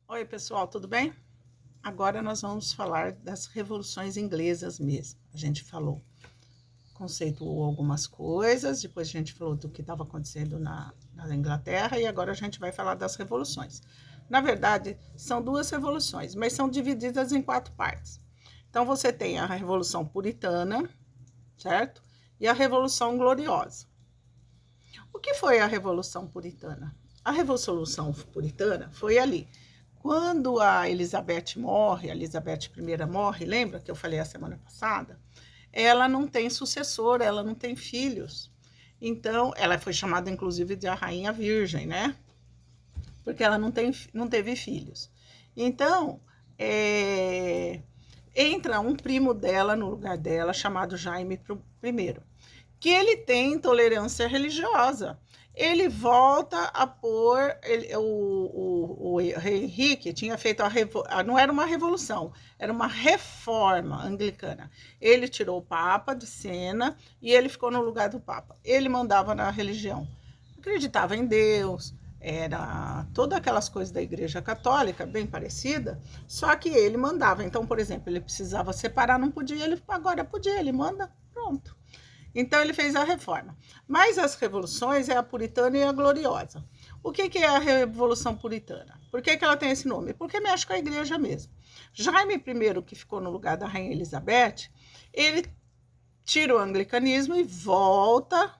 Oi, pessoal, tudo bem? Agora nós vamos falar das revoluções inglesas mesmo. A gente falou, conceituou algumas coisas, depois a gente falou do que estava acontecendo na Inglaterra e agora a gente vai falar das revoluções. Na verdade, são duas revoluções, mas são divididas em quatro partes. Então você tem a Revolução Puritana, certo? E a Revolução Gloriosa. O que foi a Revolução Puritana? A Revolução Puritana foi ali. Quando a Elizabeth morre, a Elizabeth I morre, lembra que eu falei a semana passada? Ela não tem sucessor, ela não tem filhos. Então, ela foi chamada inclusive de a Rainha Virgem, né? Porque ela não teve filhos. Então, entra um primo dela no lugar dela, chamado Jaime I, que ele tem intolerância religiosa. Ele volta a pôr. O rei Henrique tinha feito não era uma revolução, era uma reforma anglicana. Ele tirou o Papa de cena e ele ficou no lugar do Papa. Ele mandava na religião. Acreditava em Deus, era todas aquelas coisas da Igreja Católica, bem parecida, só que ele mandava. Então, por exemplo, ele precisava separar, não podia, ele agora podia, ele manda, pronto. Então ele fez a reforma. Mas as revoluções é a puritana e a gloriosa. O que é a Revolução Puritana? Por que ela tem esse nome? Porque mexe com a igreja mesmo. Jaime I, que ficou no lugar da Rainha Elizabeth, ele tira o anglicanismo e volta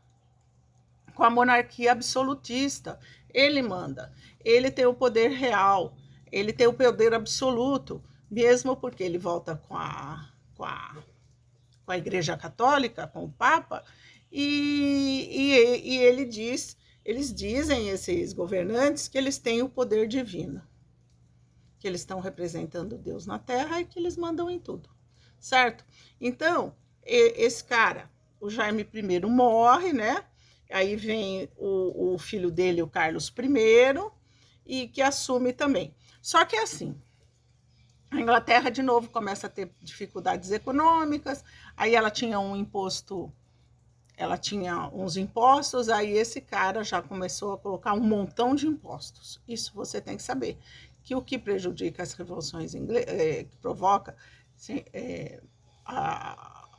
com a monarquia absolutista. Ele manda, ele tem o poder real, ele tem o poder absoluto, mesmo porque ele volta com a Igreja Católica, com o Papa, e eles dizem, esses governantes, que eles têm o poder divino, que eles estão representando Deus na Terra e que eles mandam em tudo, certo? Então, esse cara, o Jaime I, morre, né? Aí vem o filho dele, o Carlos I, e que assume também. Só que é assim, a Inglaterra, de novo, começa a ter dificuldades econômicas, aí ela tinha uns impostos, aí esse cara já começou a colocar um montão de impostos. Isso você tem que saber, que o que prejudica as revoluções que provoca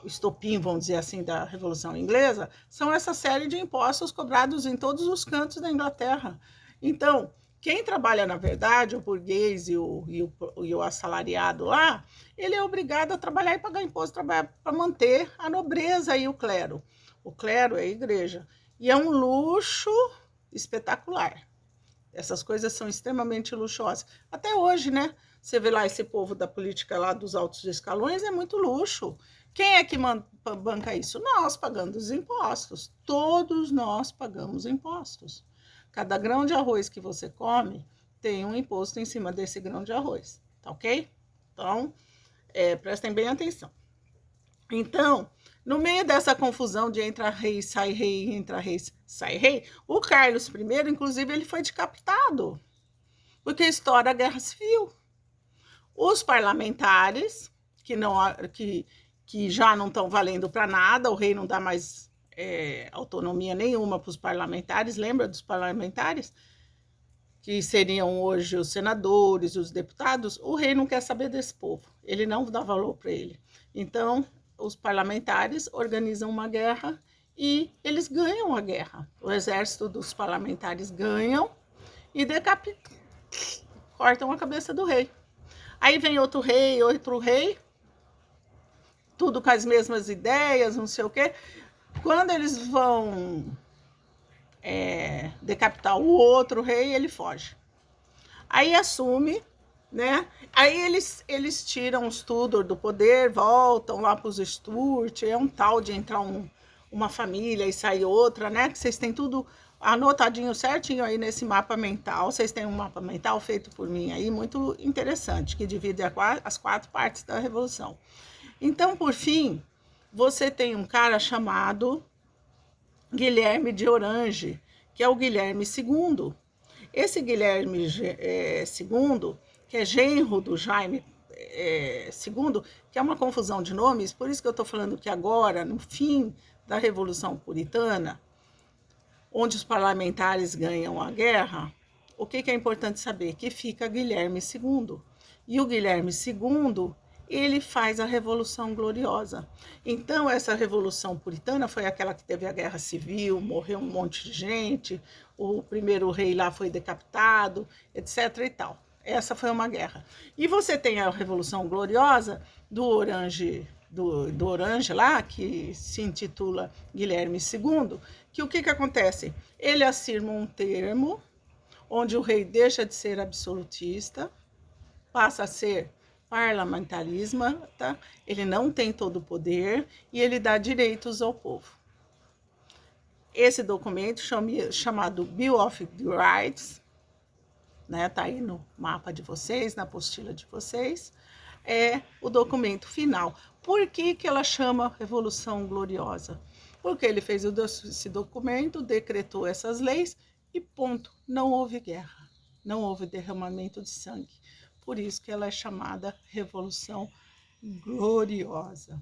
o estopim, vamos dizer assim, da Revolução Inglesa, são essa série de impostos cobrados em todos os cantos da Inglaterra. Então, quem trabalha, na verdade, o burguês e o assalariado lá, ele é obrigado a trabalhar e pagar imposto para manter a nobreza e o clero. O clero é a igreja. E é um luxo espetacular. Essas coisas são extremamente luxuosas. Até hoje, né? Você vê lá esse povo da política lá dos altos escalões, é muito luxo. Quem é que banca isso? Nós, pagando os impostos. Todos nós pagamos impostos. Cada grão de arroz que você come tem um imposto em cima desse grão de arroz, tá ok? Então, prestem bem atenção. Então, no meio dessa confusão de entra rei, entra rei, sai rei, o Carlos I, inclusive, ele foi decapitado, porque estoura a Guerra Civil. Os parlamentares, que já não estão valendo para nada, o rei não dá mais autonomia nenhuma para os parlamentares, lembra dos parlamentares? Que seriam hoje os senadores, os deputados, o rei não quer saber desse povo, ele não dá valor para ele. Então, os parlamentares organizam uma guerra e eles ganham a guerra. O exército dos parlamentares ganham e cortam a cabeça do rei. Aí vem outro rei, tudo com as mesmas ideias, não sei o quê. Quando eles vão decapitar o outro rei, ele foge. Aí assume, né? Aí eles tiram os Tudor do poder, voltam lá para os Stuart, é um tal de entrar uma família e sair outra, né? Que vocês têm tudo anotadinho certinho aí nesse mapa mental. Vocês têm um mapa mental feito por mim aí, muito interessante, que divide as quatro partes da Revolução. Então, por fim, você tem um cara chamado Guilherme de Orange, que é o Guilherme II. Esse Guilherme II, que é genro do Jaime II, que é uma confusão de nomes, por isso que eu estou falando que agora, no fim da Revolução Puritana, onde os parlamentares ganham a guerra, o que é importante saber? Que fica Guilherme II. E o Guilherme II, ele faz a Revolução Gloriosa. Então, essa Revolução Puritana foi aquela que teve a Guerra Civil, morreu um monte de gente, o primeiro rei lá foi decapitado, etc. e tal. Essa foi uma guerra. E você tem a Revolução Gloriosa do Orange lá, que se intitula Guilherme II, que o que acontece? Ele assina um termo onde o rei deixa de ser absolutista, passa a ser parlamentarismo, tá? Ele não tem todo o poder e ele dá direitos ao povo. Esse documento, chamado Bill of Rights, né, tá aí no mapa de vocês, na apostila de vocês, é o documento final. Por que ela chama Revolução Gloriosa? Porque ele fez esse documento, decretou essas leis e ponto, não houve guerra, não houve derramamento de sangue. Por isso que ela é chamada Revolução Gloriosa.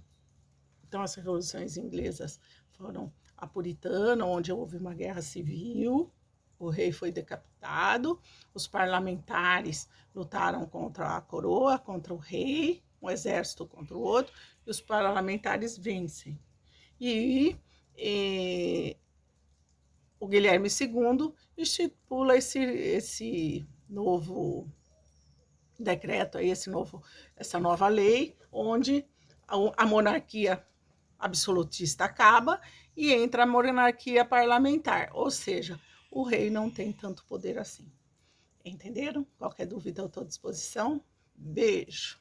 Então, as revoluções inglesas foram a puritana, onde houve uma guerra civil, o rei foi decapitado, os parlamentares lutaram contra a coroa, contra o rei, um exército contra o outro, e os parlamentares vencem. E o Guilherme II estipula esse novo decreto, essa nova lei, onde a monarquia absolutista acaba e entra a monarquia parlamentar, ou seja, o rei não tem tanto poder assim. Entenderam? Qualquer dúvida eu estou à disposição. Beijo!